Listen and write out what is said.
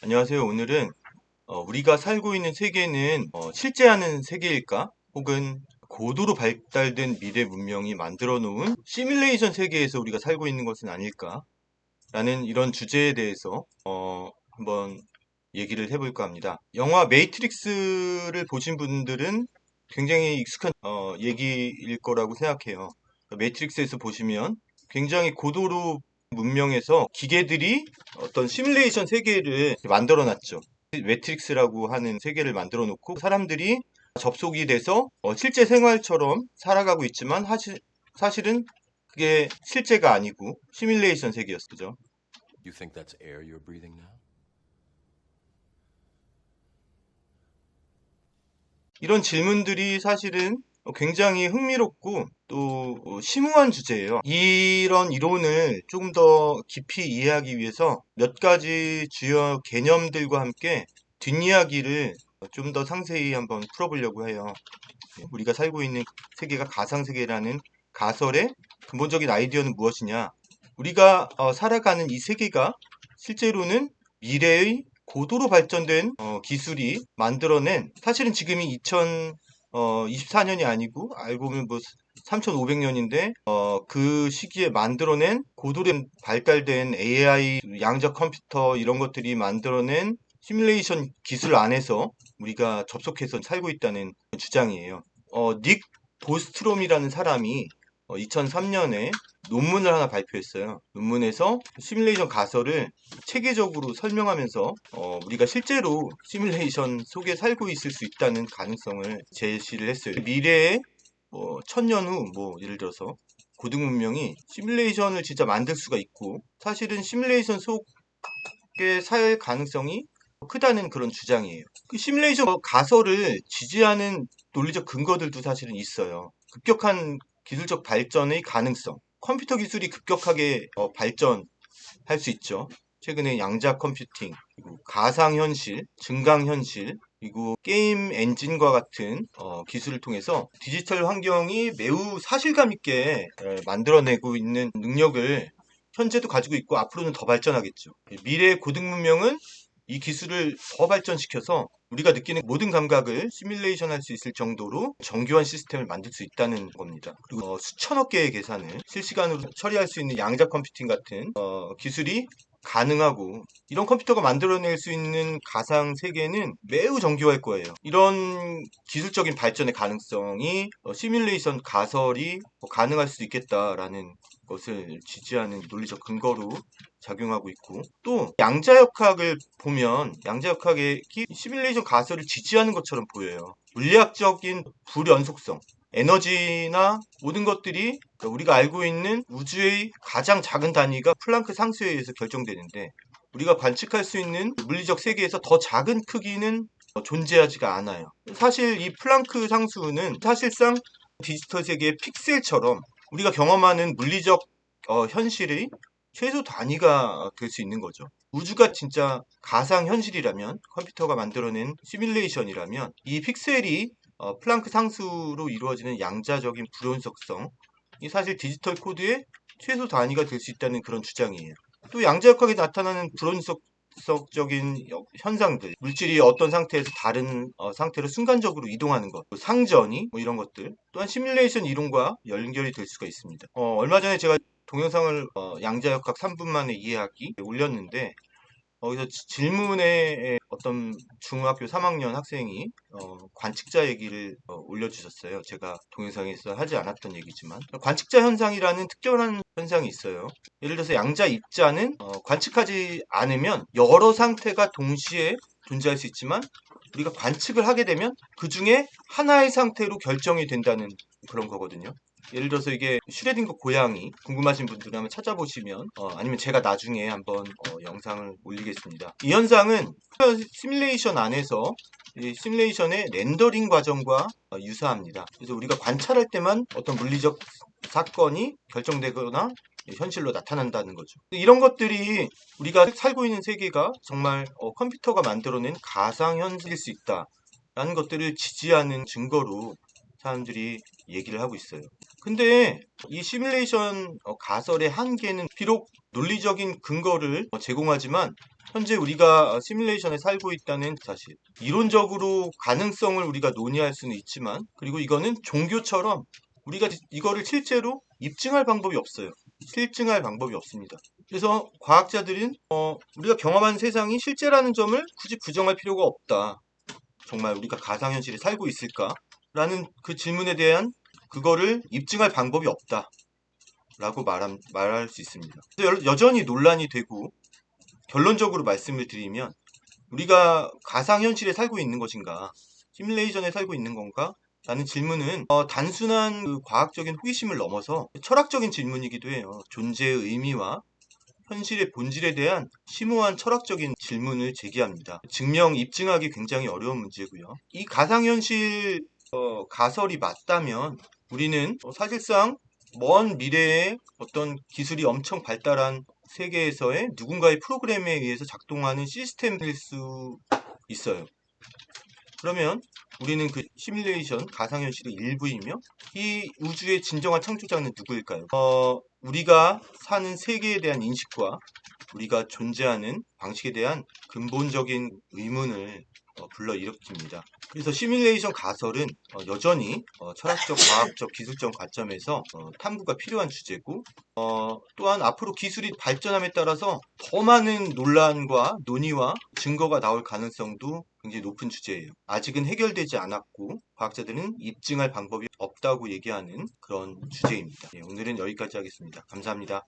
안녕하세요. 오늘은 우리가 살고 있는 세계는 실제하는 세계일까? 혹은 고도로 발달된 미래 문명이 만들어 놓은 시뮬레이션 세계에서 우리가 살고 있는 것은 아닐까? 라는 이런 주제에 대해서 한번 얘기를 해볼까 합니다. 영화 매트릭스를 보신 분들은 굉장히 익숙한 얘기일 거라고 생각해요. 매트릭스에서 보시면 굉장히 고도로 문명에서 기계들이 어떤 시뮬레이션 세계를 만들어 놨죠. 매트릭스라고 하는 세계를 만들어 놓고 사람들이 접속이 돼서 실제 생활처럼 살아가고 있지만 사실은 그게 실제가 아니고 시뮬레이션 세계였죠. You think that's air you're breathing now? 이런 질문들이 사실은 굉장히 흥미롭고 또 심오한 주제예요. 이런 이론을 조금 더 깊이 이해하기 위해서 몇 가지 주요 개념들과 함께 뒷이야기를 좀 더 상세히 한번 풀어보려고 해요. 우리가 살고 있는 세계가 가상세계라는 가설의 근본적인 아이디어는 무엇이냐? 우리가 살아가는 이 세계가 실제로는 미래의 고도로 발전된 기술이 만들어낸, 사실은 지금이 2024년이 아니고 알고 보면 뭐 3500년인데 그 시기에 만들어낸 고도로 발달된 AI, 양자 컴퓨터 이런 것들이 만들어낸 시뮬레이션 기술 안에서 우리가 접속해서 살고 있다는 주장이에요. 닉 보스트롬이라는 사람이 2003년에 논문을 하나 발표했어요. 논문에서 시뮬레이션 가설을 체계적으로 설명하면서 우리가 실제로 시뮬레이션 속에 살고 있을 수 있다는 가능성을 제시를 했어요. 미래에 뭐 1000년 후 뭐 예를 들어서 고등 문명이 시뮬레이션을 진짜 만들 수가 있고 사실은 시뮬레이션 속에 살 가능성이 크다는 그런 주장이에요. 그 시뮬레이션 가설을 지지하는 논리적 근거들도 사실은 있어요. 급격한 기술적 발전의 가능성. 컴퓨터 기술이 급격하게 발전할 수 있죠. 최근에 양자 컴퓨팅, 그리고 가상현실, 증강현실, 그리고 게임 엔진과 같은 기술을 통해서 디지털 환경이 매우 사실감 있게 만들어내고 있는 능력을 현재도 가지고 있고 앞으로는 더 발전하겠죠. 미래의 고등문명은 이 기술을 더 발전시켜서 우리가 느끼는 모든 감각을 시뮬레이션 할 수 있을 정도로 정교한 시스템을 만들 수 있다는 겁니다. 그리고 수천억 개의 계산을 실시간으로 처리할 수 있는 양자 컴퓨팅 같은 기술이 가능하고 이런 컴퓨터가 만들어낼 수 있는 가상 세계는 매우 정교할 거예요. 이런 기술적인 발전의 가능성이 시뮬레이션 가설이 가능할 수 있겠다라는 것을 지지하는 논리적 근거로 작용하고 있고 또 양자역학을 보면 양자역학의 시뮬레이션 가설을 지지하는 것처럼 보여요. 물리학적인 불연속성, 에너지나 모든 것들이 우리가 알고 있는 우주의 가장 작은 단위가 플랑크 상수에 의해서 결정되는데 우리가 관측할 수 있는 물리적 세계에서 더 작은 크기는 존재하지가 않아요. 사실 이 플랑크 상수는 사실상 디지털 세계의 픽셀처럼 우리가 경험하는 물리적 현실의 최소 단위가 될 수 있는 거죠. 우주가 진짜 가상 현실이라면 컴퓨터가 만들어낸 시뮬레이션이라면 이 픽셀이 플랑크 상수로 이루어지는 양자적인 불연속성 이 사실 디지털 코드의 최소 단위가 될 수 있다는 그런 주장이에요. 또 양자역학에 나타나는 불연속적인 현상들, 물질이 어떤 상태에서 다른 상태로 순간적으로 이동하는 것, 상전이 뭐 이런 것들 또한 시뮬레이션 이론과 연결이 될 수가 있습니다. 얼마 전에 제가 동영상을 양자역학 3분 만에 이해하기 올렸는데 거기서 질문에 어떤 중학교 3학년 학생이 관측자 얘기를 올려주셨어요. 제가 동영상에서 하지 않았던 얘기지만 관측자 현상이라는 특별한 현상이 있어요. 예를 들어서 양자 입자는 관측하지 않으면 여러 상태가 동시에 존재할 수 있지만 우리가 관측을 하게 되면 그 중에 하나의 상태로 결정이 된다는 그런 거거든요. 예를 들어서 이게 슈레딩거 고양이 궁금하신 분들은 한번 찾아보시면 아니면 제가 나중에 한번 영상을 올리겠습니다. 이 현상은 시뮬레이션 안에서 이 시뮬레이션의 렌더링 과정과 유사합니다. 그래서 우리가 관찰할 때만 어떤 물리적 사건이 결정되거나 현실로 나타난다는 거죠. 이런 것들이 우리가 살고 있는 세계가 정말 컴퓨터가 만들어낸 가상현실일 수 있다라는 것들을 지지하는 증거로 사람들이 얘기를 하고 있어요. 근데 이 시뮬레이션 가설의 한계는 비록 논리적인 근거를 제공하지만 현재 우리가 시뮬레이션에 살고 있다는 사실, 이론적으로 가능성을 우리가 논의할 수는 있지만, 그리고 이거는 종교처럼 우리가 이거를 실제로 입증할 방법이 없어요. 실증할 방법이 없습니다. 그래서 과학자들은 우리가 경험한 세상이 실제라는 점을 굳이 부정할 필요가 없다. 정말 우리가 가상현실에 살고 있을까? 라는 그 질문에 대한 그거를 입증할 방법이 없다. 라고 말할 수 있습니다. 여전히 논란이 되고, 결론적으로 말씀을 드리면, 우리가 가상현실에 살고 있는 것인가? 시뮬레이션에 살고 있는 건가? 라는 질문은 단순한 그 과학적인 호기심을 넘어서 철학적인 질문이기도 해요. 존재의 의미와 현실의 본질에 대한 심오한 철학적인 질문을 제기합니다. 입증하기 굉장히 어려운 문제고요. 이 가상현실 가설이 맞다면 우리는 사실상 먼 미래에 어떤 기술이 엄청 발달한 세계에서의 누군가의 프로그램에 의해서 작동하는 시스템일 수 있어요. 그러면 우리는 그 시뮬레이션 가상현실의 일부이며, 이 우주의 진정한 창조자는 누구일까요? 우리가 사는 세계에 대한 인식과 우리가 존재하는 방식에 대한 근본적인 의문을 불러일으킵니다. 그래서 시뮬레이션 가설은 여전히 철학적, 과학적, 기술적 관점에서 탐구가 필요한 주제고, 또한 앞으로 기술이 발전함에 따라서 더 많은 논란과 논의와 증거가 나올 가능성도 굉장히 높은 주제예요. 아직은 해결되지 않았고 과학자들은 입증할 방법이 없다고 얘기하는 그런 주제입니다. 오늘은 여기까지 하겠습니다. 감사합니다.